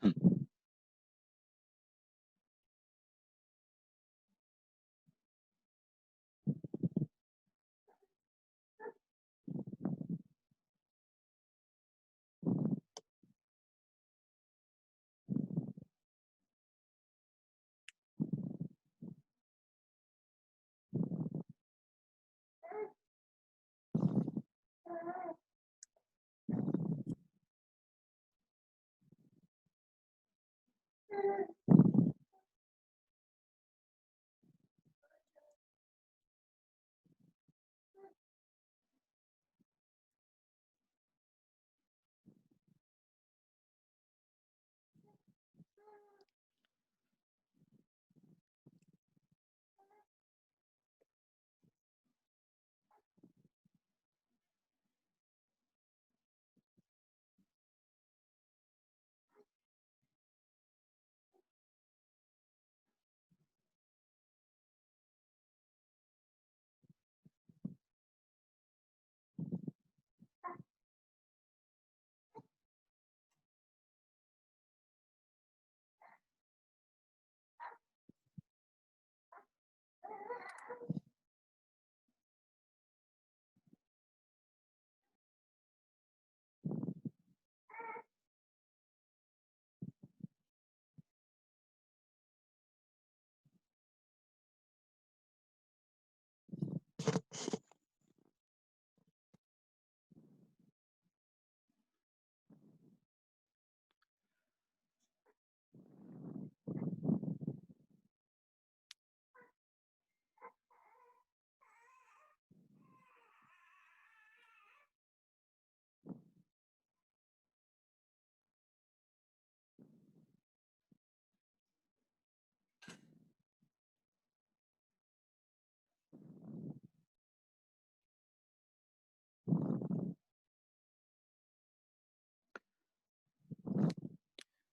Hmm.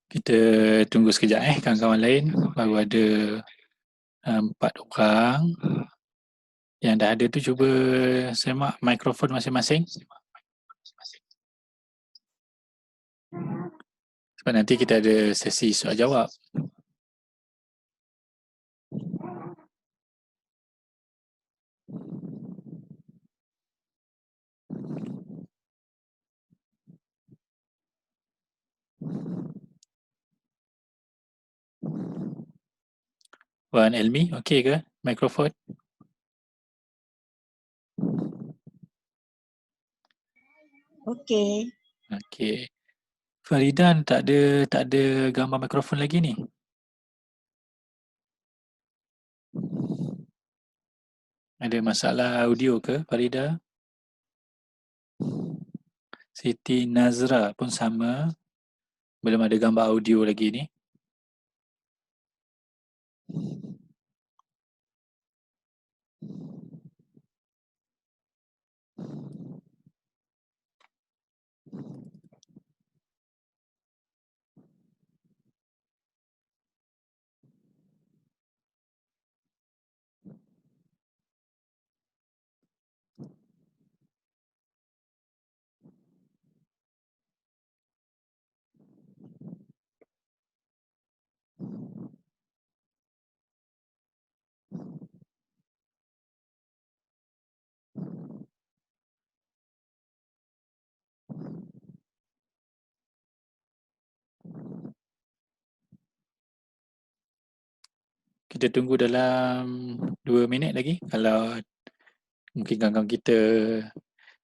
Kita tunggu sekejap kawan-kawan lain. Baru ada 4 orang. Yang dah ada tu cuba semak mikrofon masing-masing. Sebab nanti kita ada sesi soal jawab. Wan Elmi, okey ke mikrofon? Okey. Okey. Faridan tak ada gambar mikrofon lagi ni. Ada masalah audio ke Farida? Siti Nazra pun sama. Belum ada gambar audio lagi ni. Kita tunggu dalam 2 minit lagi. Kalau mungkin kawan-kawan kita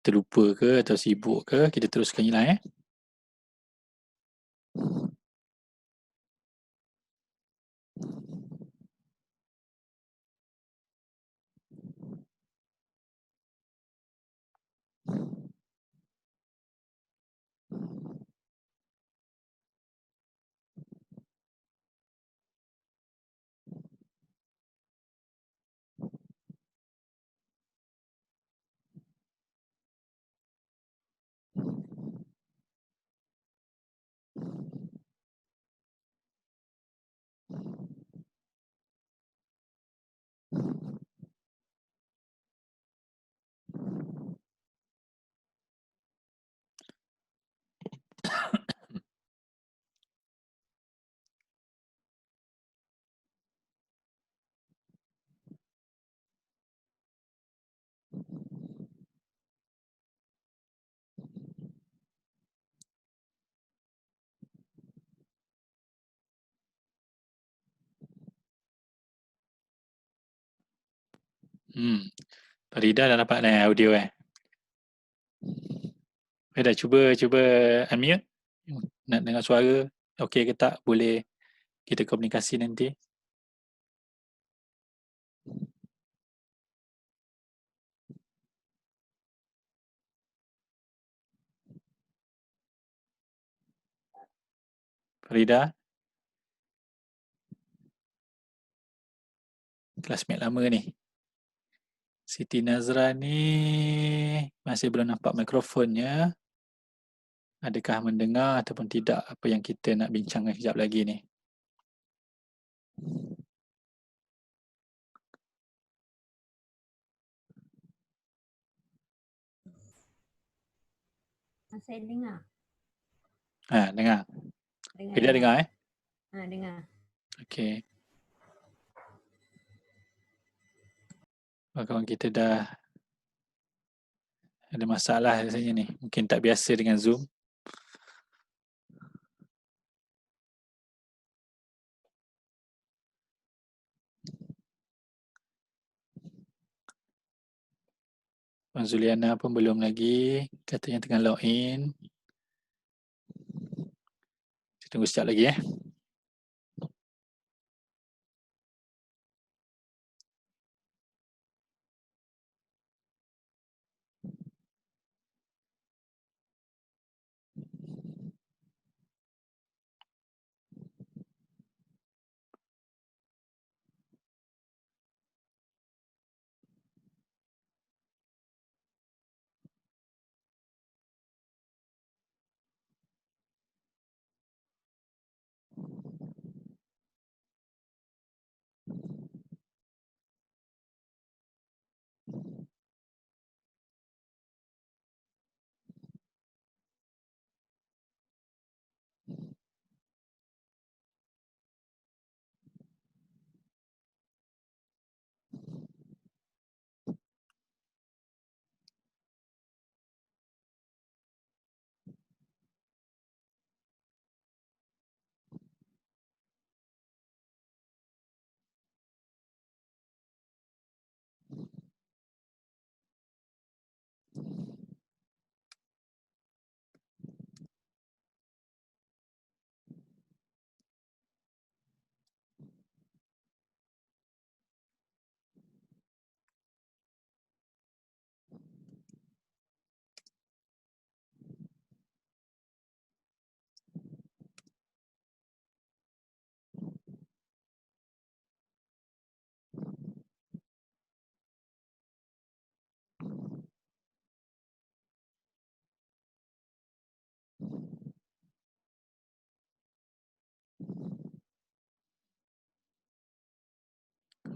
terlupa ke atau sibuk ke, kita teruskan je lah Farida dah dapat audio dah cuba unmute. Nak dengar suara. Okey ke tak? Boleh kita komunikasi nanti. Farida, classmate lama ni. Siti Nazra ni masih belum nampak mikrofonnya. Adakah mendengar ataupun tidak apa yang kita nak bincangkan kejap lagi ni? Saya dengar. Dengar. Farida dengar Dengar. Okey. Kawan kita dah ada masalah rasanya ni. Mungkin tak biasa dengan Zoom. Puan Zuliana pun belum lagi. Katanya tengah login. Kita tunggu sekejap lagi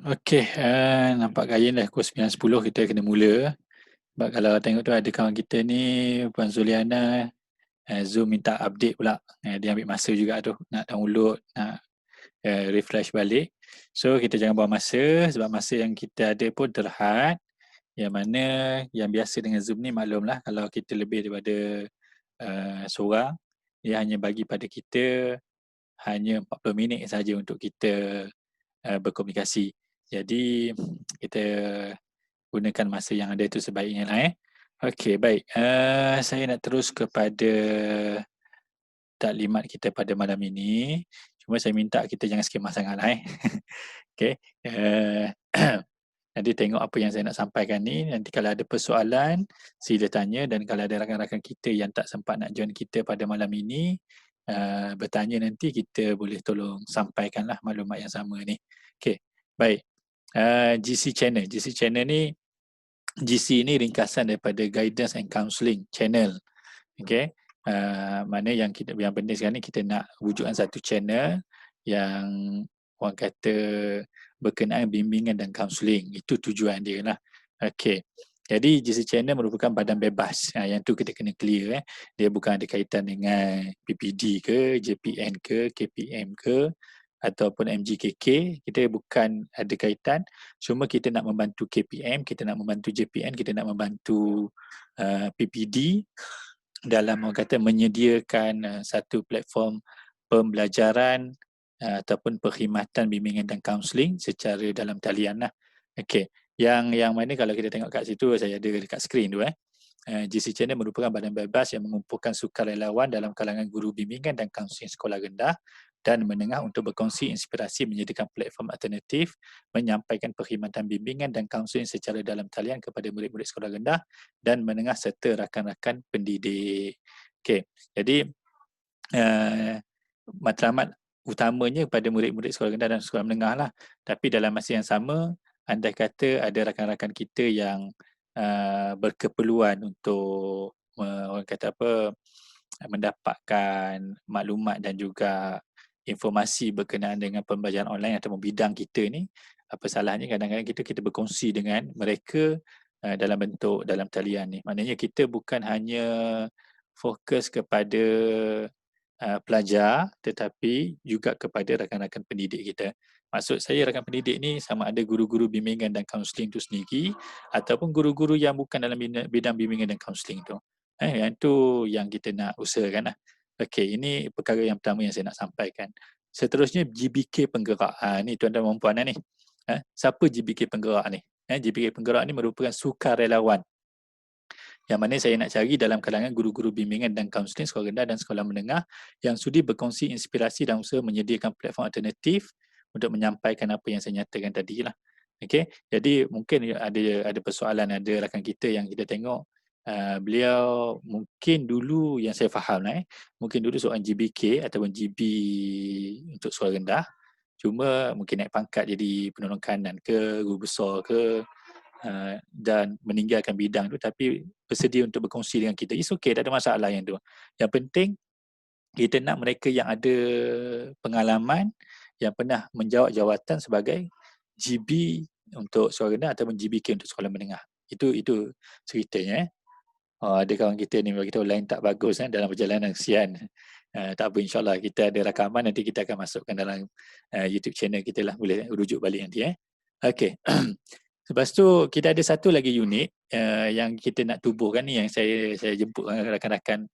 Okey, nampak gaya dah pukul 9.10 kita kena mula. Sebab kalau tengok tu ada kawan kita ni, Puan Zuliana, Zoom minta update pula. Dia ambil masa juga tu nak download, nak refresh balik. So kita jangan buang masa sebab masa yang kita ada pun terhad. Yang mana yang biasa dengan Zoom ni maklumlah kalau kita lebih daripada seorang, dia hanya bagi pada kita hanya 40 minit saja untuk kita berkomunikasi. Jadi kita gunakan masa yang ada itu sebaiknya lah Okey, baik. Saya nak terus kepada taklimat kita pada malam ini. Cuma saya minta kita jangan skemah sangat lah Okey. Nanti tengok apa yang saya nak sampaikan ni. Nanti kalau ada persoalan, sila tanya. Dan kalau ada rakan-rakan kita yang tak sempat nak join kita pada malam ini, bertanya nanti, kita boleh tolong sampaikanlah maklumat yang sama ni. Okey, baik. GC Channel. GC Channel ni, GC ni ringkasan daripada Guidance and Counselling Channel. Okey. Mana yang penting sekarang ni kita nak wujudkan satu channel yang orang kata berkenaan bimbingan dan kaunseling. Itu tujuan dia lah. Okey. Jadi GC Channel merupakan badan bebas. Yang tu kita kena clear. Dia bukan ada kaitan dengan PPD ke, JPN ke, KPM ke, ataupun MGKK. Kita bukan ada kaitan. Cuma kita nak membantu KPM, kita nak membantu JPN, kita nak membantu PPD dalam orang kata menyediakan satu platform pembelajaran ataupun perkhidmatan bimbingan dan kaunseling secara dalam talian lah. Okey. Yang mana kalau kita tengok kat situ, saya ada dekat skrin tu GC Channel merupakan badan bebas yang mengumpulkan sukarelawan dalam kalangan guru bimbingan dan kaunseling sekolah rendah dan menengah untuk berkongsi inspirasi menyediakan platform alternatif, menyampaikan perkhidmatan bimbingan dan kaunseling secara dalam talian kepada murid-murid sekolah rendah dan menengah serta rakan-rakan pendidik. Okey, jadi matlamat utamanya pada murid-murid sekolah rendah dan sekolah menengah lah. Tapi dalam masa yang sama, andai kata ada rakan-rakan kita yang berkeperluan untuk orang kata apa, mendapatkan maklumat dan juga informasi berkenaan dengan pembelajaran online atau bidang kita ni, apa salahnya kadang-kadang kita berkongsi dengan mereka dalam bentuk dalam talian ni. Maknanya kita bukan hanya fokus kepada pelajar tetapi juga kepada rakan-rakan pendidik kita. Maksud saya rakan pendidik ni sama ada guru-guru bimbingan dan kaunseling tu sendiri ataupun guru-guru yang bukan dalam bidang bimbingan dan kaunseling tu. Yang tu yang kita nak usahakan lah. Okey, ini perkara yang pertama yang saya nak sampaikan. Seterusnya GBK penggerak. Ni tuan-tuan dan puan ni. Siapa GBK penggerak ni? GBK penggerak ni merupakan sukarelawan yang mana saya nak cari dalam kalangan guru-guru bimbingan dan kaunseling sekolah rendah dan sekolah menengah yang sudi berkongsi inspirasi dan usaha menyediakan platform alternatif untuk menyampaikan apa yang saya nyatakan tadi lah. Okey, jadi mungkin ada persoalan, ada rakan kita yang kita tengok beliau mungkin dulu yang saya faham mungkin dulu seorang GBK ataupun GB untuk sekolah rendah, cuma mungkin naik pangkat jadi penolong kanan ke, guru besar ke, dan meninggalkan bidang tu tapi bersedia untuk berkongsi dengan kita. It's okay, tak ada masalah yang tu. Yang penting kita nak mereka yang ada pengalaman, yang pernah menjawat jawatan sebagai GB untuk sekolah rendah ataupun GBK untuk sekolah menengah. Itu ceritanya. Ada kawan kita ni bagi tahu line tak bagus dalam perjalanan, kesian. Tak apa, insyaAllah kita ada rakaman, nanti kita akan masukkan dalam YouTube channel kita lah, boleh rujuk balik nanti. Okey. Lepas tu kita ada satu lagi unit yang kita nak tubuhkan ni, yang saya jemput rakan-rakan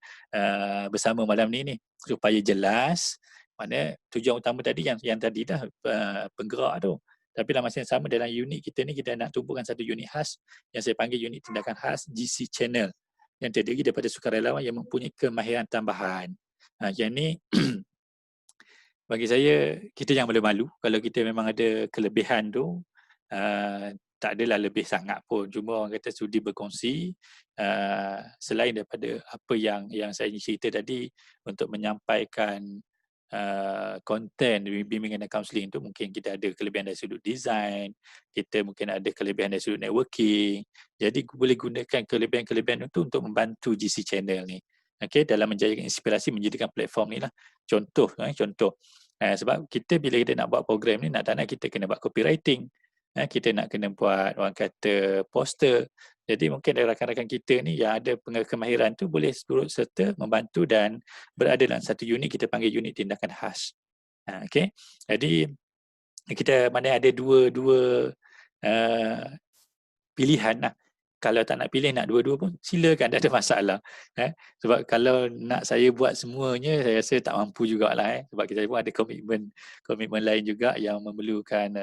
bersama malam ni supaya jelas. Mana tujuan utama tadi yang tadi dah penggerak tu. Tapi dalam masa yang sama dalam unit kita ni kita nak tubuhkan satu unit khas yang saya panggil unit tindakan khas GC Channel yang terdiri daripada sukarelawan yang mempunyai kemahiran tambahan. Yang ni bagi saya kita jangan malu-malu kalau kita memang ada kelebihan tu. Tak adalah lebih sangat pun, cuma orang kata sudi berkongsi selain daripada apa yang saya cerita tadi untuk menyampaikan konten bimbingan dan kaunseling tu, mungkin kita ada kelebihan dari sudut design, kita mungkin ada kelebihan dari sudut networking, jadi boleh gunakan kelebihan-kelebihan itu untuk membantu GC Channel ni. Okay, dalam menjadikan inspirasi menjadikan platform ni lah. Contoh, sebab kita bila kita nak buat program ni, nak tak nak kita kena buat copywriting. Kita nak kena buat orang kata poster. Jadi mungkin ada rakan-rakan kita ni yang ada kemahiran tu boleh turut serta membantu dan berada dalam satu unit, kita panggil unit tindakan khas. Okay. Jadi kita mana ada dua pilihan lah. Kalau tak nak pilih, nak dua-dua pun silakan, tak ada masalah. Sebab kalau nak saya buat semuanya, saya rasa tak mampu jugalah. Sebab kita pun ada komitmen lain juga yang memerlukan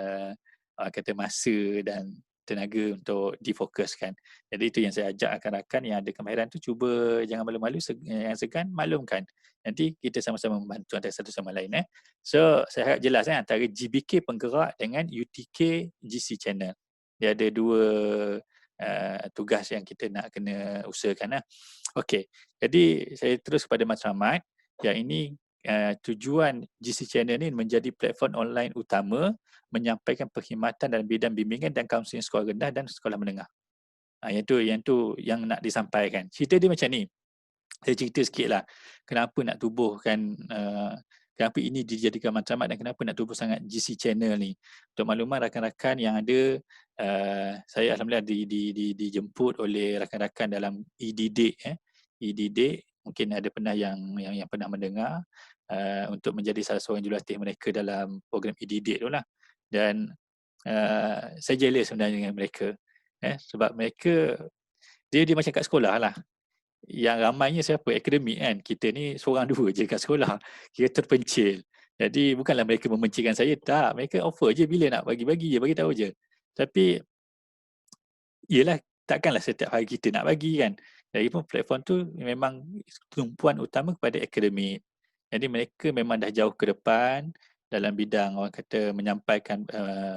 kata masa dan tenaga untuk difokuskan. Jadi itu yang saya ajak rakan-rakan yang ada kemahiran tu, cuba jangan malu-malu, yang segan maklumkan. Nanti kita sama-sama membantu antara satu sama lain. So saya harap jelas antara GBK penggerak dengan UTK GC Channel. Dia ada dua tugas yang kita nak kena usahakan. Okey, jadi saya terus kepada matlamat. Yang ini tujuan GC Channel ni menjadi platform online utama menyampaikan perkhidmatan dalam bidang bimbingan dan kaunseling sekolah rendah dan sekolah menengah. Yang tu yang nak disampaikan. Cerita dia macam ni. Saya cerita sikit lah kenapa nak tubuhkan, kenapa ini dijadikan matlamat dan kenapa nak tubuh sangat GC Channel ni. Untuk makluman rakan-rakan yang ada, saya alhamdulillah dijemput oleh rakan-rakan dalam e-didik. E-didik, mungkin ada pernah yang pernah mendengar, untuk menjadi salah seorang jurulatih mereka dalam program e-didik tu lah. Dan saya jealous sebenarnya dengan mereka. Sebab mereka, dia macam kat sekolah lah. Yang ramainya siapa? Akademik kan. Kita ni seorang dua je kat sekolah. Kira terpencil. Jadi bukanlah mereka membencikan saya. Tak. Mereka offer je bila nak bagi-bagi je. Bagi tahu je. Tapi Yelah, takkanlah setiap hari kita nak bagi kan. Lagipun platform tu memang tumpuan utama kepada akademik. Jadi mereka memang dah jauh ke depan dalam bidang orang kata menyampaikan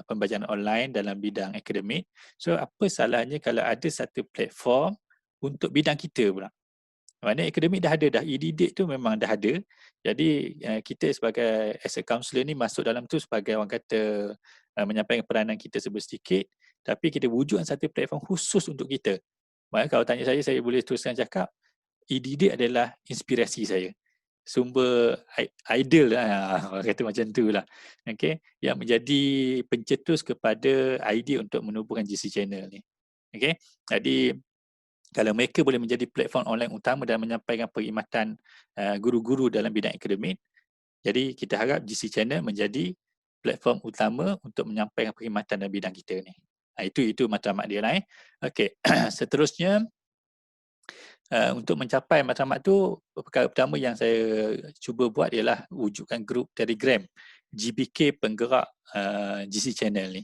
pembelajaran online dalam bidang akademik. So apa salahnya kalau ada satu platform untuk bidang kita pula. Maknanya akademik dah ada dah, e-didik tu memang dah ada. Jadi kita sebagai as a counselor ni masuk dalam tu sebagai orang kata menyampaikan peranan kita sedikit, tapi kita wujudkan satu platform khusus untuk kita. Maknanya kalau tanya saya boleh teruskan cakap, e-didik adalah inspirasi saya. Sumber idol lah, orang kata macam tu lah. Okay? Yang menjadi pencetus kepada idea untuk menubuhkan GC Channel ni. Okay? Jadi kalau mereka boleh menjadi platform online utama dalam menyampaikan perkhidmatan guru-guru dalam bidang akademik, jadi kita harap GC Channel menjadi platform utama untuk menyampaikan perkhidmatan dalam bidang kita ni. Itu matlamat dia lah. Okey, seterusnya untuk mencapai matlamat tu, perkara pertama yang saya cuba buat ialah wujudkan grup Telegram GBK penggerak GC Channel ni.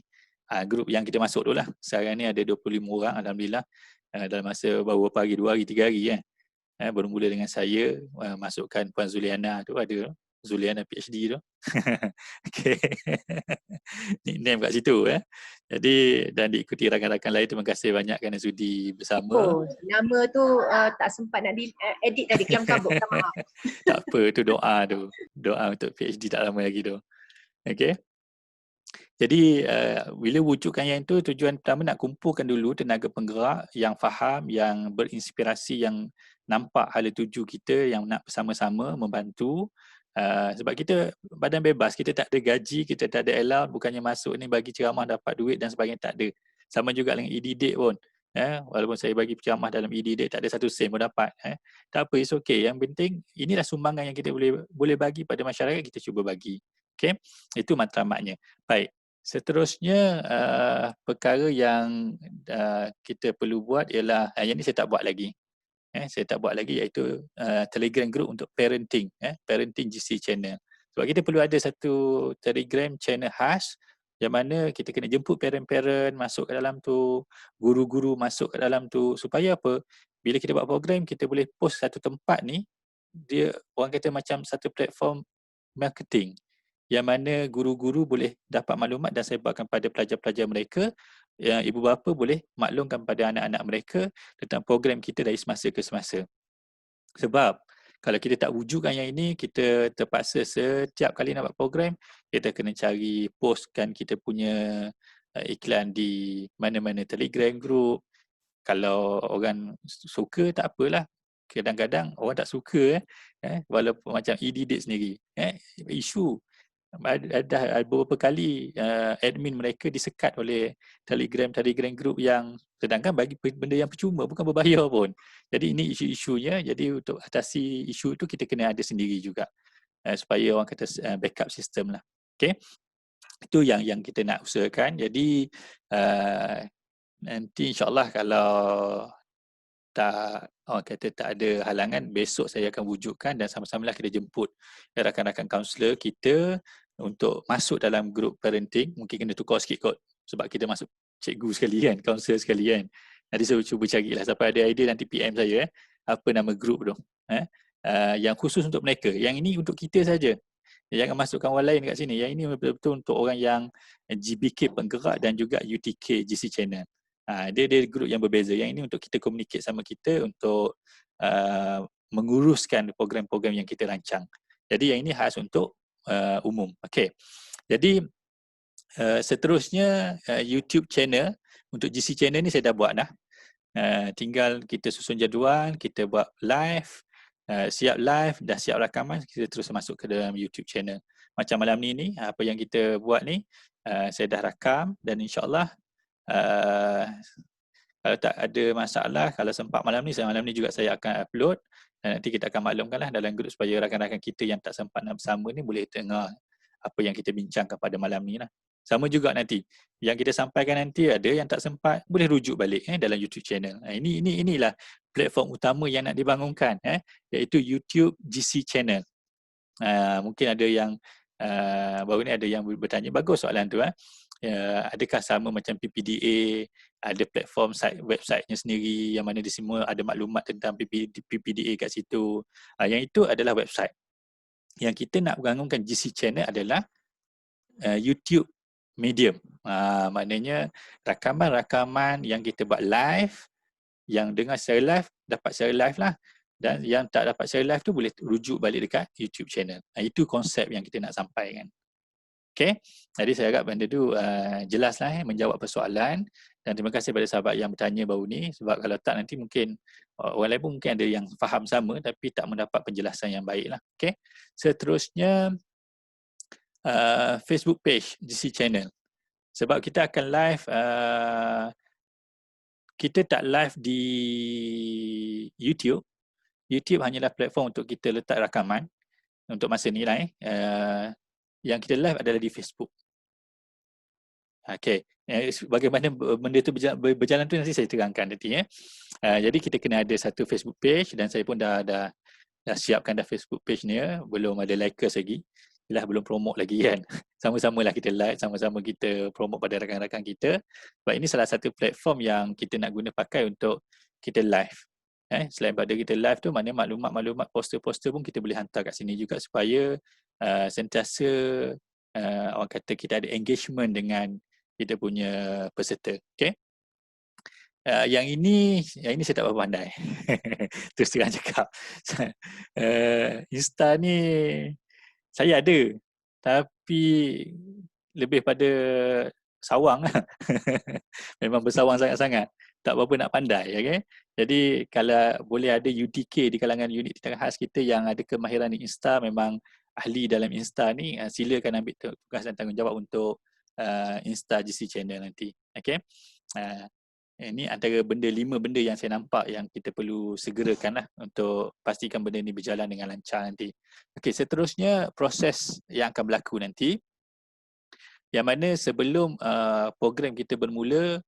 Grup yang kita masuk tu lah. Sekarang ni ada 25 orang Alhamdulillah. Dalam masa baru beberapa hari, 2 hari, 3 hari kan. Bermula dengan saya, masukkan Puan Zuliana tu ada. Zuliana PhD tu. Okay. Nickname kat situ. Jadi, dan diikuti rakan-rakan lain. Terima kasih banyak kerana sudi bersama. Oh, nama tu tak sempat nak edit tadi, kelam kabut, minta maaf. Tak apa, tu doa tu. Doa untuk PhD tak lama lagi tu. Okay. Jadi bila wujudkan yang itu, tujuan pertama nak kumpulkan dulu tenaga penggerak yang faham, yang berinspirasi, yang nampak hala tuju kita, yang nak bersama-sama membantu. Sebab kita badan bebas, kita tak ada gaji, kita tak ada allowance, bukannya masuk ni bagi ceramah dapat duit dan sebagainya, tak ada. Sama juga dengan e-didik pun. Walaupun saya bagi ceramah dalam e-didik, tak ada 1 sen pun dapat. Tak apa, it's okay. Yang penting, inilah sumbangan yang kita boleh bagi pada masyarakat, kita cuba bagi. Okay? Itu matlamatnya. Baik. Seterusnya perkara yang kita perlu buat ialah yang ini saya tak buat lagi. Saya tak buat lagi iaitu Telegram group untuk parenting, parenting GC channel. Sebab kita perlu ada satu Telegram channel khas yang mana kita kena jemput parent-parent masuk ke dalam tu, guru-guru masuk ke dalam tu supaya apa? Bila kita buat program kita boleh post satu tempat ni, dia orang kata macam satu platform marketing yang mana guru-guru boleh dapat maklumat dan sebarkan pada pelajar-pelajar mereka, yang ibu bapa boleh maklumkan pada anak-anak mereka tentang program kita dari semasa ke semasa. Sebab kalau kita tak wujudkan yang ini, kita terpaksa setiap kali nak buat program, kita kena cari postkan kita punya iklan di mana-mana Telegram group. Kalau orang suka tak apalah. Kadang-kadang orang tak suka walaupun macam e-didik sendiri. Isu ada beberapa kali admin mereka disekat oleh Telegram group yang sedangkan bagi benda yang percuma, bukan berbayar pun. Jadi ini isu-isunya, jadi untuk atasi isu itu kita kena ada sendiri juga supaya orang kata backup sistem lah. Okay? Itu yang kita nak usahakan. Jadi nanti insyaAllah kalau orang kata tak ada halangan, besok saya akan wujudkan dan sama-samalah kita jemput rakan-rakan kaunselor kita untuk masuk dalam grup parenting. Mungkin kena tukar sikit kot sebab kita masuk cikgu sekali kan, kaunselor sekali kan. Nanti saya cuba carilah, siapa ada idea nanti PM saya apa nama grup tu. Yang khusus untuk mereka. Yang ini untuk kita saja. Jangan masukkan orang lain kat sini. Yang ini betul-betul untuk orang yang GBK penggerak dan juga UTK GC channel. Dia grup yang berbeza. Yang ini untuk kita communicate sama kita untuk menguruskan program-program yang kita rancang. Jadi yang ini khas untuk umum. Okey. Jadi seterusnya YouTube channel. Untuk GC channel ni saya dah buat dah. Tinggal kita susun jadual, kita buat live, siap live, dah siap rakaman, kita terus masuk ke dalam YouTube channel. Macam malam ni apa yang kita buat ni, saya dah rakam dan insyaAllah kalau tak ada masalah, kalau sempat malam ni juga saya akan upload dan nanti kita akan maklumkanlah dalam grup supaya rakan-rakan kita yang tak sempat nak bersama ni boleh dengar apa yang kita bincangkan pada malam ni lah. Sama juga nanti yang kita sampaikan nanti ada yang tak sempat boleh rujuk balik dalam YouTube channel. Inilah platform utama yang nak dibangunkan iaitu YouTube GC channel. Mungkin ada yang baru ni ada yang bertanya, bagus soalan tu adakah sama macam PPDA, ada platform website-nya sendiri yang mana di semua ada maklumat tentang PPDA kat situ. Yang itu adalah website. Yang kita nak bangunkan GC channel adalah YouTube Medium. Maknanya rakaman-rakaman yang kita buat live, yang dengar secara live, dapat secara live lah. Dan yang tak dapat secara live tu boleh rujuk balik dekat YouTube channel. Itu konsep yang kita nak sampaikan. Okay, jadi saya harap benda tu jelaslah menjawab persoalan, dan terima kasih pada sahabat yang bertanya baru ni, sebab kalau tak nanti mungkin orang lain pun mungkin ada yang faham sama tapi tak mendapat penjelasan yang baik lah. Okay, seterusnya Facebook page GC Channel. Sebab kita akan live, kita tak live di YouTube. YouTube hanyalah platform untuk kita letak rakaman untuk masa ni lah. Yang kita live adalah di Facebook. Okay, bagaimana benda tu berjalan tu nanti saya terangkan nanti ya. Jadi kita kena ada satu Facebook page, dan saya pun dah siapkan dah Facebook page ni ya. Belum ada likers lagi. Yalah, belum promote lagi kan. Sama-sama lah kita like, sama-sama kita promote pada rakan-rakan kita. Sebab ini salah satu platform yang kita nak guna pakai untuk kita live. Selain pada kita live tu, mana maklumat-maklumat poster-poster pun kita boleh hantar kat sini juga supaya sentiasa orang kata kita ada engagement dengan kita punya peserta. Okay. Yang ini saya tak berapa pandai. Terus terang cakap. Insta ni saya ada, tapi lebih pada sawang lah. Memang bersawang sangat-sangat. Tak berapa nak pandai. Okay? Jadi kalau boleh ada UTK di kalangan unit tindakan khas kita yang ada kemahiran di Insta, memang ahli dalam Insta ni, silakan ambil tugas dan tanggungjawab untuk Insta GC Channel nanti. Okay? Ini antara 5 benda yang saya nampak yang kita perlu segerakan lah untuk pastikan benda ni berjalan dengan lancar nanti. Okey, seterusnya proses yang akan berlaku nanti, yang mana sebelum program kita bermula,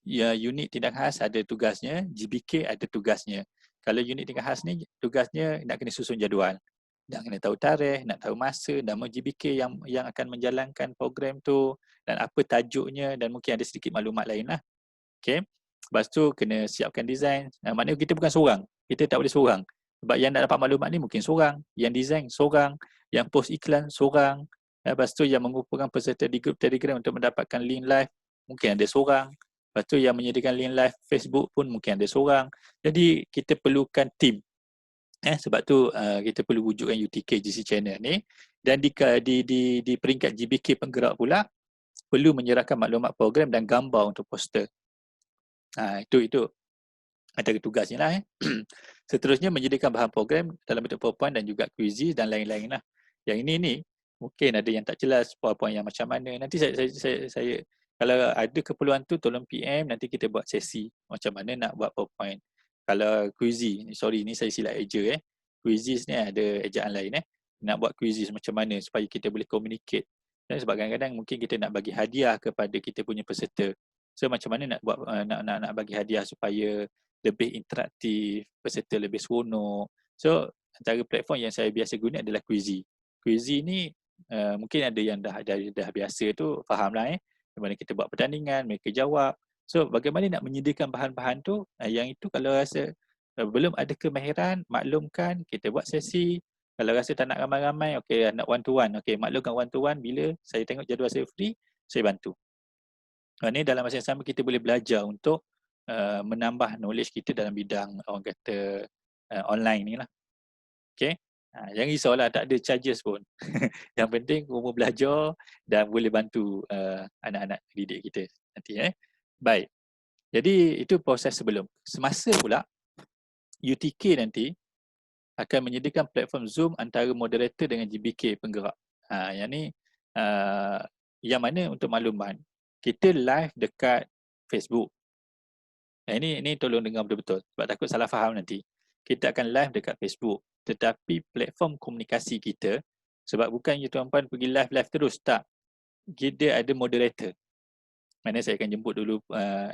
ya, unit tindakan khas ada tugasnya, GBK ada tugasnya. Kalau unit tindakan khas ni tugasnya nak kena susun jadual, nak kena tahu tarikh, nak tahu masa, nama GBK yang akan menjalankan program tu, dan apa tajuknya, dan mungkin ada sedikit maklumat lain lah. Okay. Lepas tu kena siapkan design. Maknanya kita bukan seorang. Kita tak boleh seorang. Sebab yang nak dapat maklumat ni mungkin seorang. Yang design seorang. Yang post iklan seorang. Lepas tu yang mengumpulkan peserta di grup Telegram untuk mendapatkan link live, mungkin ada seorang. Lepas tu yang menyediakan link live Facebook pun mungkin ada seorang. Jadi kita perlukan team. Sebab tu kita perlu wujudkan UTK GC Channel ni. Dan di peringkat GBK penggerak pula, perlu menyerahkan maklumat program dan gambar untuk poster. Itu antara tugasnya lah. Seterusnya menyediakan bahan program dalam bentuk PowerPoint dan juga quizzes dan lain-lain lah. Yang ini mungkin ada yang tak jelas PowerPoint yang macam mana. Nanti saya kalau ada keperluan tu tolong PM, nanti kita buat sesi macam mana nak buat PowerPoint. Kalau quizzes, sorry ni saya silap eja Quizzes ni ada ejaan lain Nak buat quizzes macam mana supaya kita boleh communicate. Dan sebab kadang-kadang mungkin kita nak bagi hadiah kepada kita punya peserta. So macam mana nak buat nak bagi hadiah supaya lebih interaktif, peserta lebih seronok. So antara platform yang saya biasa guna adalah Quizzy. Quizzy ni mungkin ada yang dah biasa tu fahamlah di mana kita buat pertandingan, mereka jawab. So bagaimana nak menyediakan bahan-bahan tu, yang itu kalau rasa belum ada kemahiran, maklumkan, kita buat sesi. Kalau rasa tak nak ramai-ramai, okey nak one to one. Okey, maklumkan one to one bila saya tengok jadual saya free, saya bantu. Ini dalam masa yang sama kita boleh belajar untuk menambah knowledge kita dalam bidang orang kata online ni lah. Okay. Jangan risaulah, tak ada charges pun. Yang penting kamu belajar dan boleh bantu anak-anak didik kita nanti. Baik. Jadi itu proses sebelum. Semasa pula UTK nanti akan menyediakan platform Zoom antara moderator dengan GBK penggerak. Yang ni yang mana untuk makluman, kita live dekat Facebook. Ini tolong dengar betul-betul sebab takut salah faham nanti. Kita akan live dekat Facebook, tetapi platform komunikasi kita, sebab bukan you tuan-puan pergi live terus, tak. Kita ada moderator. Mana saya akan jemput dulu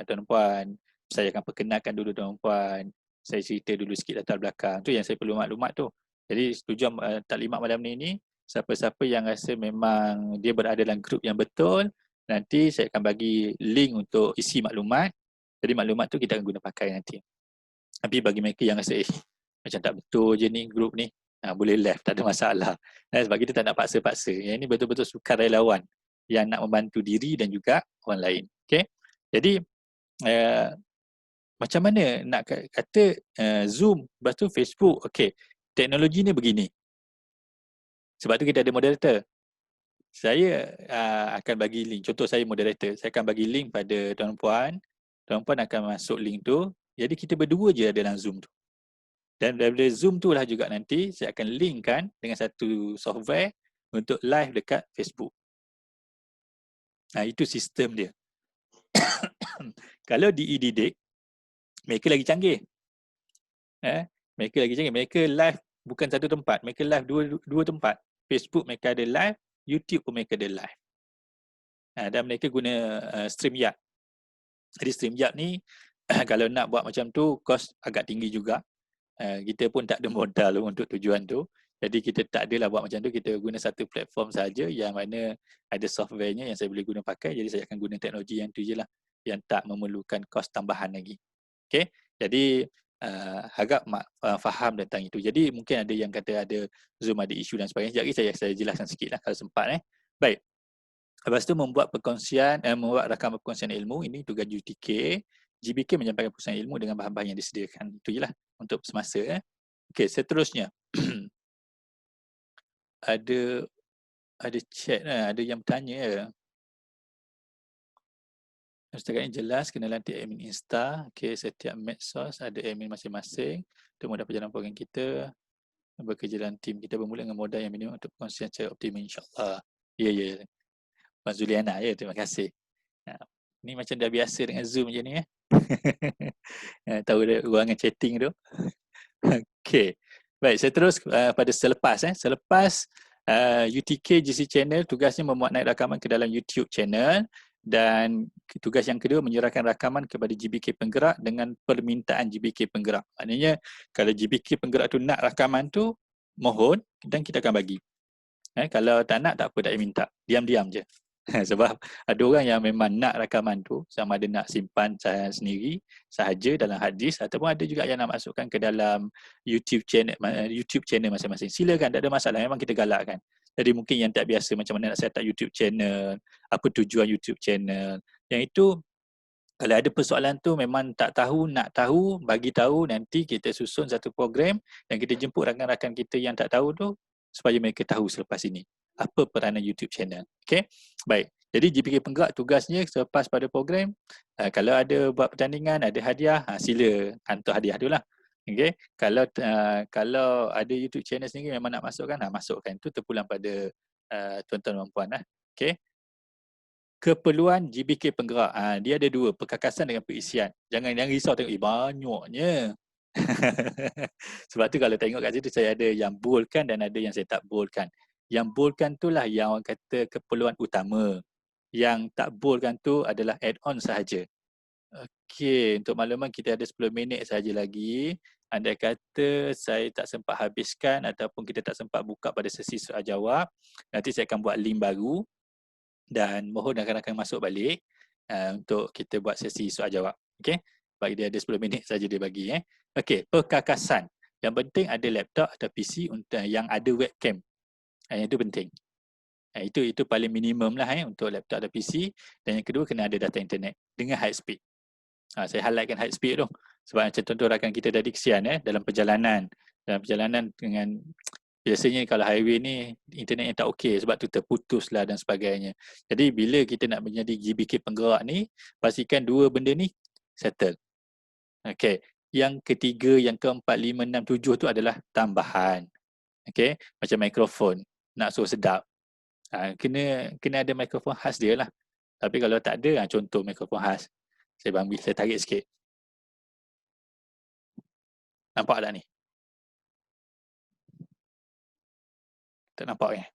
tuan-puan, saya akan perkenalkan dulu tuan-puan, saya cerita dulu sikit latar belakang. Tu yang saya perlu maklumat tu. Jadi tujuan taklimat malam ni, siapa-siapa yang rasa memang dia berada dalam grup yang betul, nanti saya akan bagi link untuk isi maklumat. Jadi maklumat tu kita akan guna pakai nanti. Tapi bagi mereka yang rasa macam tak betul je ni grup ni, boleh left, tak ada masalah. Sebab kita tak nak paksa-paksa. Yang ini betul-betul sukarelawan yang nak membantu diri dan juga orang lain. Okay? Jadi macam mana nak kata Zoom, lepas tu Facebook, okay. Teknologi ni begini. Sebab tu kita ada moderator. Saya akan bagi link. Contoh saya moderator. Saya akan bagi link pada tuan-puan. Tuan-puan akan masuk link tu. Jadi kita berdua je dalam Zoom tu. Dan daripada Zoom tu lah juga nanti saya akan linkkan dengan satu software untuk live dekat Facebook. Itu sistem dia. Kalau di eDidik, mereka lagi canggih. Mereka lagi canggih. Mereka live bukan satu tempat. Mereka live dua tempat. Facebook mereka ada live, YouTube pun mereka ada live. Dan mereka guna StreamYard. Jadi StreamYard ni kalau nak buat macam tu, kos agak tinggi juga. Kita pun tak ada modal untuk tujuan tu. Jadi kita tak adalah buat macam tu. Kita guna satu platform saja yang mana ada softwarenya yang saya boleh guna pakai. Jadi saya akan guna teknologi yang tu je lah. Yang tak memerlukan kos tambahan lagi. Okay. Jadi harap faham tentang itu. Jadi mungkin ada yang kata ada Zoom ada isu dan sebagainya. Sekejap saya jelaskan sikit lah kalau sempat. Baik. Lepas tu membuat rakaman perkongsian ilmu. Ini tugas UTK. GBK menyampaikan perkongsian ilmu dengan bahan-bahan yang disediakan. Itu je lah untuk semasa. Okey, seterusnya. ada chat, ada yang bertanya. Setakat ini jelas, kena lantik admin Insta. Okey, setiap medsos ada admin masing-masing. Untuk mudah perjalanan program kita. Bekerja dalam tim kita bermula dengan modal yang minimum untuk perkongsian secara optimal, insyaAllah. Ya. Puan Zuliana, ya, terima kasih. Ni macam dah biasa dengan Zoom je ni. Tahu dah ruangan chatting tu. Okey. Baik, saya terus pada selepas. Selepas UTK GC Channel, tugasnya memuat naik rakaman ke dalam YouTube channel. Dan tugas yang kedua, menyerahkan rakaman kepada GBK Penggerak dengan permintaan GBK Penggerak. Maknanya, kalau GBK Penggerak tu nak rakaman tu, mohon dan kita akan bagi. Kalau tak nak, tak apa, tak payah minta. Diam-diam je. Sebab ada orang yang memang nak rakaman tu, sama ada nak simpan sendiri sahaja dalam hard disk, ataupun ada juga yang nak masukkan ke dalam YouTube channel masing-masing. Silakan, tak ada masalah, memang kita galakkan. Jadi mungkin yang tak biasa macam mana nak set up YouTube channel, apa tujuan YouTube channel. Yang itu kalau ada persoalan tu memang tak tahu, nak tahu, bagi tahu, nanti kita susun satu program dan kita jemput rakan-rakan kita yang tak tahu tu supaya mereka tahu selepas ini apa peranan YouTube channel. Okay? Baik. Jadi GPK Penggerak tugasnya selepas pada program, kalau ada buat pertandingan, ada hadiah, sila hantar hadiah tu lah. Okay? Kalau ada YouTube channel sendiri memang nak masukkan, masukkan. Itu terpulang pada tuan-tuan dan puan lah. Okay? Keperluan GBK Penggerak. Dia ada dua, perkakasan dengan perisian. Jangan risau tengok, banyaknya. Sebab tu kalau tengok kat situ saya ada yang boldkan dan ada yang saya tak boldkan. Yang boldkan tu lah yang orang kata keperluan utama. Yang tak boldkan tu adalah add-on sahaja. Okey, untuk makluman kita ada 10 minit sahaja lagi. Andai kata saya tak sempat habiskan ataupun kita tak sempat buka pada sesi soal jawab, nanti saya akan buat link baru dan mohon rakan-rakan masuk balik untuk kita buat sesi soal jawab. Okey, bagi dia ada 10 minit saja dia bagi. Okey, perkakasan. Yang penting ada laptop atau PC yang ada webcam. Itu penting. Itu paling minimum lah untuk laptop atau PC. Dan yang kedua kena ada data internet dengan high speed. Saya highlightkan high speed tu. Sebab macam contoh rakan kita tadi kesian dalam perjalanan. Dalam perjalanan dengan biasanya kalau highway ni internet yang tak okey sebab tu terputus lah dan sebagainya. Jadi bila kita nak menjadi GBK Penggerak ni, pastikan dua benda ni settle. Okey. Yang ketiga, yang keempat, 5, 6, 7 tu adalah tambahan. Okey, macam mikrofon. Nak suruh sedap. Kena ada mikrofon khas dia lah. Tapi kalau tak ada, contoh mikrofon khas. Saya tarik sikit. Nampak tak ni? Tak nampak kan?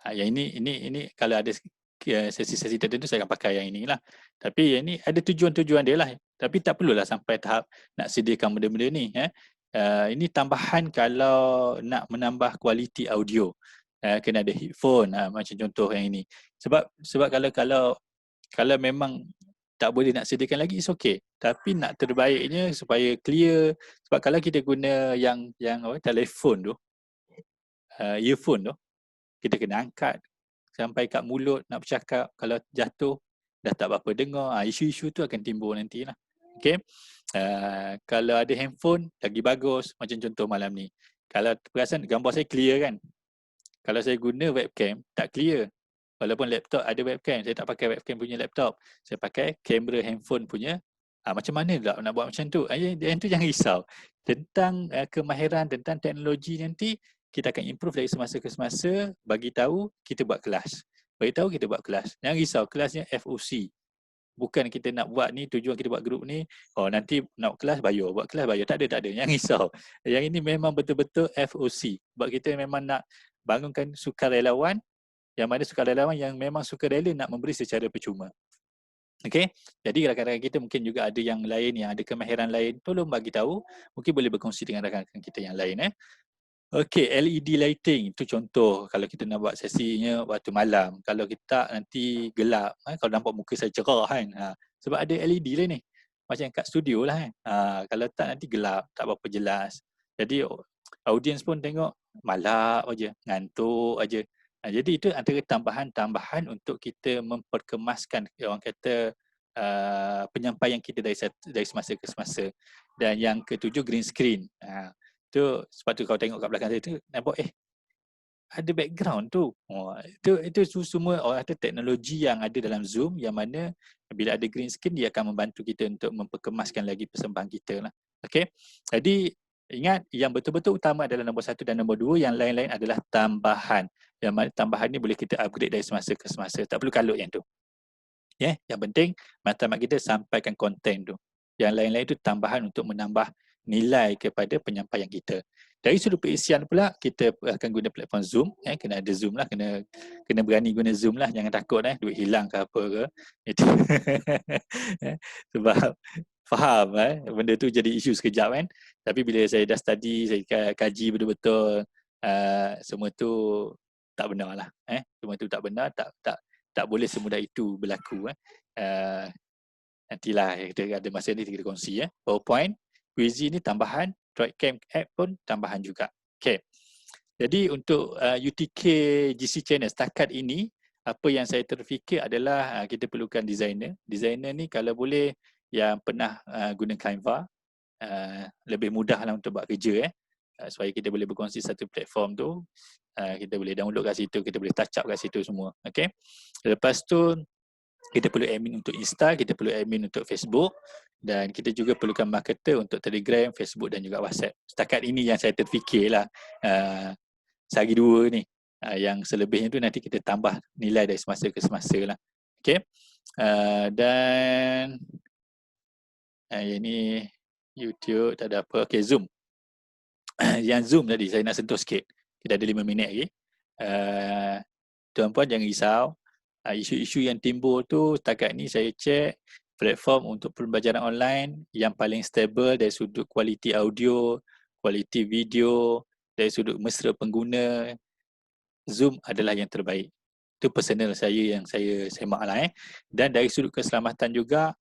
Yang ini kalau ada sesi-sesi tertentu saya akan pakai yang inilah. Tapi yang ini ada tujuan-tujuan dia lah. Tapi tak perlulah sampai tahap nak sediakan benda-benda ni. Ini tambahan kalau nak menambah kualiti audio. kena ada headphone, macam contoh yang ini. Sebab kalau memang tak boleh nak sediakan lagi, it's okay. Tapi nak terbaiknya supaya clear. Sebab kalau kita guna yang telefon tu, earphone tu, kita kena angkat sampai kat mulut nak bercakap. Kalau jatuh dah tak berapa dengar, isu-isu tu akan timbul nanti lah. Okay. Kalau ada handphone lagi bagus, macam contoh malam ni. Kalau perasan gambar saya clear kan. Kalau saya guna webcam tak clear. Walaupun laptop ada webcam, saya tak pakai webcam punya laptop. Saya pakai kamera handphone punya. Macam mana pula nak buat macam tu? Yang tu jangan risau. Tentang kemahiran, tentang teknologi nanti, kita akan improve dari semasa ke semasa. Bagi tahu kita buat kelas. Jangan risau, kelasnya FOC. Bukan kita nak buat ni, tujuan kita buat grup ni, nanti nak kelas bayar, buat kelas bayar. Tak ada. Jangan risau. Yang ini memang betul-betul FOC. Sebab kita memang nak bangunkan sukarelawan, yang mana sukarelawan yang memang sukarela nak memberi secara percuma. Okey, jadi rakan-rakan kita mungkin juga ada yang lain yang ada kemahiran lain, tolong bagi tahu, mungkin boleh berkongsi dengan rakan-rakan kita yang lain. Okey, LED lighting itu contoh kalau kita nak buat sesinya waktu malam. Kalau kita nanti gelap, kalau nampak muka saya cerah kan. Sebab ada LED lah ni. Macam kat studio lah kan. Kalau tak nanti gelap, tak berapa jelas. Jadi audiens pun tengok malap aja, ngantuk aja. Jadi itu antara tambahan-tambahan untuk kita memperkemaskan orang kata penyampaian kita dari semasa ke semasa. Dan yang ketujuh, green screen. Tu sebab tu kau tengok kat belakang saya tu nampak ada background tu. Itu semua orang kata teknologi yang ada dalam Zoom, yang mana bila ada green screen dia akan membantu kita untuk memperkemaskan lagi persembahan kita lah. Okey. Jadi ingat yang betul-betul utama adalah nombor 1 dan nombor 2, yang lain-lain adalah tambahan. Yang mana tambahan ni boleh kita upgrade dari semasa ke semasa. Tak perlu kalut yang tu. Yang penting matlamat kita sampaikan konten tu. Yang lain-lain itu tambahan untuk menambah nilai kepada penyampaian kita. Dari sudut perisian pula, kita akan guna platform Zoom. Kena ada Zoom lah, kena berani guna Zoom lah. Jangan takut duit hilang ke apa ke. Itu. Sebab faham benda tu jadi isu sekejap kan. Tapi bila saya dah study, saya kaji betul-betul, semua tu tak benar lah. Semua tu tak benar, tak boleh semudah itu berlaku. Nantilah kita ada masa ni kita kongsi. PowerPoint, Quizy ni tambahan, Droidcam app pun tambahan juga. Okay. Jadi untuk UTK GC channel setakat ini, apa yang saya terfikir adalah kita perlukan designer. Designer ni kalau boleh yang pernah guna Canva, lebih mudah lah untuk buat kerja. Supaya kita boleh berkongsi satu platform tu, kita boleh download kat situ, kita boleh touch up kat situ semua. Okay. Lepas tu kita perlu admin untuk Insta, kita perlu admin untuk Facebook, dan kita juga perlukan marketer untuk Telegram, Facebook dan juga WhatsApp. Setakat ini yang saya terfikirlah sehari dua ni. Yang selebihnya tu nanti kita tambah nilai dari semasa ke semasa lah. Okay. Dan yang ni YouTube tak ada apa. Okay, Zoom. Yang Zoom tadi saya nak sentuh sikit. Kita ada 5 minit lagi. Tuan-puan jangan risau. Isu-isu yang timbul tu setakat ni saya cek platform untuk pembelajaran online yang paling stable dari sudut kualiti audio, kualiti video, dari sudut mesra pengguna, Zoom adalah yang terbaik. Itu personal saya yang saya semak lah. Dan dari sudut keselamatan juga,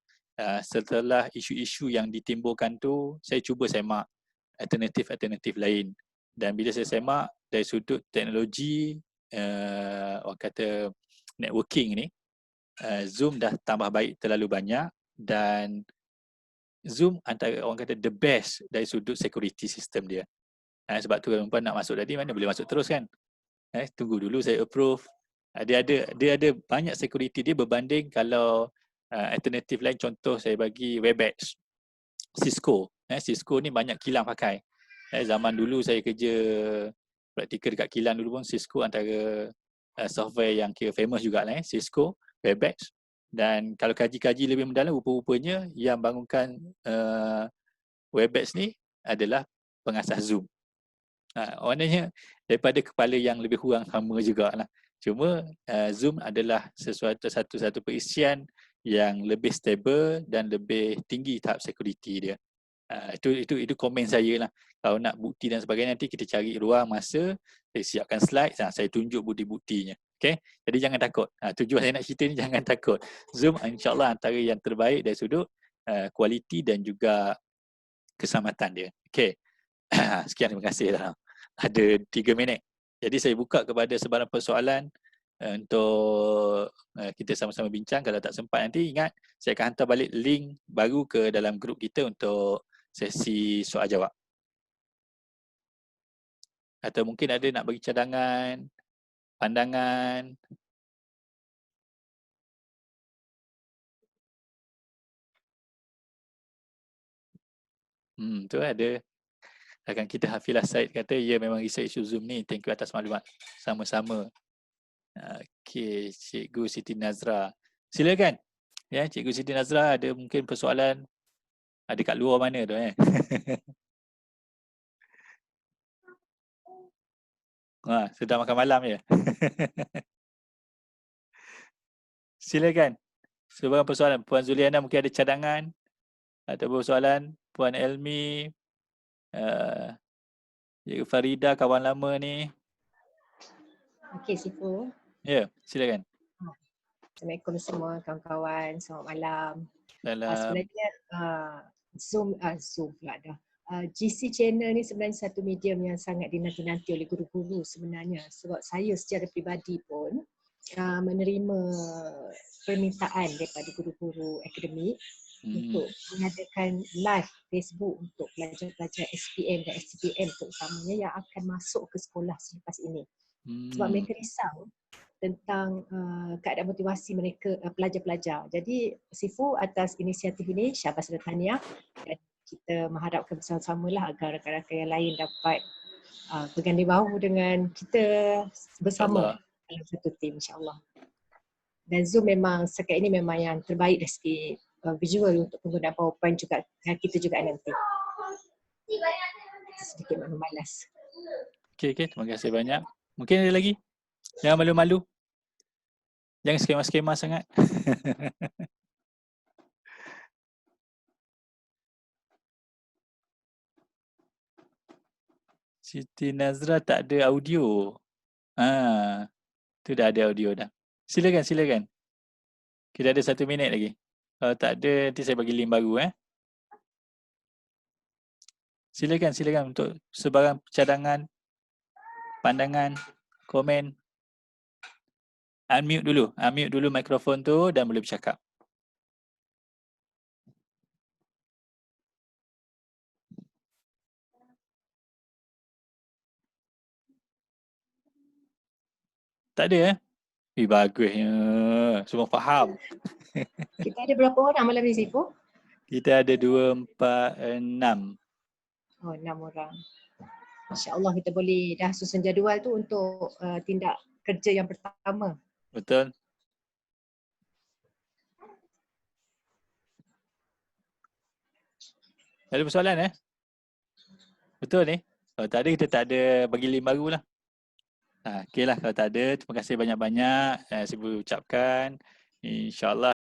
setelah isu-isu yang ditimbulkan tu, saya cuba semak alternatif-alternatif lain. Dan bila saya semak dari sudut teknologi, orang kata networking ni, Zoom dah tambah baik terlalu banyak, dan Zoom antara orang kata the best dari sudut security system dia. Sebab tu tuan-tuan nak masuk tadi, mana boleh masuk terus kan. Tunggu dulu saya approve. Dia ada banyak security dia berbanding kalau alternatif lain. Contoh saya bagi Webex, Cisco. Cisco ni banyak kilang pakai. Zaman dulu saya kerja praktikal dekat kilang dulu pun, Cisco antara software yang kira famous jugalah. Cisco, Webex. Dan kalau kaji-kaji lebih mendalam, rupa-rupanya yang bangunkan Webex ni adalah pengasas Zoom. Maknanya daripada kepala yang lebih kurang sama jugalah. Cuma Zoom adalah satu perisian yang lebih stable dan lebih tinggi tahap security dia. Itu komen saya lah. Kalau nak bukti dan sebagainya, nanti kita cari ruang masa, saya siapkan slide, saya tunjuk bukti-buktinya. Okay? Jadi jangan takut. Tujuan saya nak cerita ni, jangan takut. Zoom insyaAllah antara yang terbaik dari sudut kualiti dan juga keselamatan dia. Okay. Sekian, terima kasih dah. Ada 3 minit. Jadi saya buka kepada sebarang persoalan untuk kita sama-sama bincang. Kalau tak sempat nanti, ingat saya akan hantar balik link baru ke dalam grup kita untuk sesi soal jawab. Atau mungkin ada nak bagi cadangan, pandangan. Tu ada. Rakan kita Hafilah Said kata, ya memang research isu Zoom ni. Thank you atas maklumat. Sama-sama. Okey, Cikgu Siti Nazra. Silakan. Ya, Cikgu Siti Nazra ada mungkin persoalan. Ada kat luar mana tu sedang makan malam je. Silakan. Sebarang persoalan. Puan Zuliana mungkin ada cadangan atau persoalan. Puan Elmi, Cikgu Farida, kawan lama ni. Okey, Sifu. Ya, silakan. Assalamualaikum semua kawan-kawan. Selamat malam. Dalam Sebenarnya Zoom pula dah. GC Channel ni sebenarnya satu medium yang sangat dinanti-nanti oleh guru-guru sebenarnya, sebab saya secara peribadi pun menerima permintaan daripada guru-guru akademik untuk mengadakan live Facebook untuk pelajar-pelajar SPM dan STPM terutamanya yang akan masuk ke sekolah selepas ini. Sebab mereka risau tentang keadaan motivasi mereka, pelajar-pelajar. Jadi Sifu atas inisiatif ini, syabas dan tahniah, dan kita mengharapkan bersama-sama lah agar rakan-rakan yang lain dapat berganding bahu dengan kita bersama dalam satu tim, insyaAllah. Dan Zoom memang setakat ini memang yang terbaik dari segi visual untuk penggunaan PowerPoint juga, dan kita juga nanti. Sedikit maklum malas. Okey, terima kasih banyak. Mungkin ada lagi? Jangan malu-malu. Jangan skema-skema sangat. Siti Nazra tak ada audio. Tu dah ada audio dah. Silakan. Kita ada 1 minit lagi. Kalau tak ada, nanti saya bagi link baru. Silakan untuk sebarang cadangan, pandangan, komen. Unmute dulu mikrofon tu dan boleh bercakap. Tak ada bagusnya. Semua faham. Kita ada berapa orang malam ni, Sifu? Kita ada 2, 4, 6. Oh, 6 orang. InsyaAllah kita boleh dah susun jadual tu untuk tindak kerja yang pertama. Betul. Ada persoalan Betul ni? Kalau tak ada, kita tak ada bagi link baru lah. Okey lah, kalau tak ada, terima kasih banyak-banyak. Saya ucapkan. InsyaAllah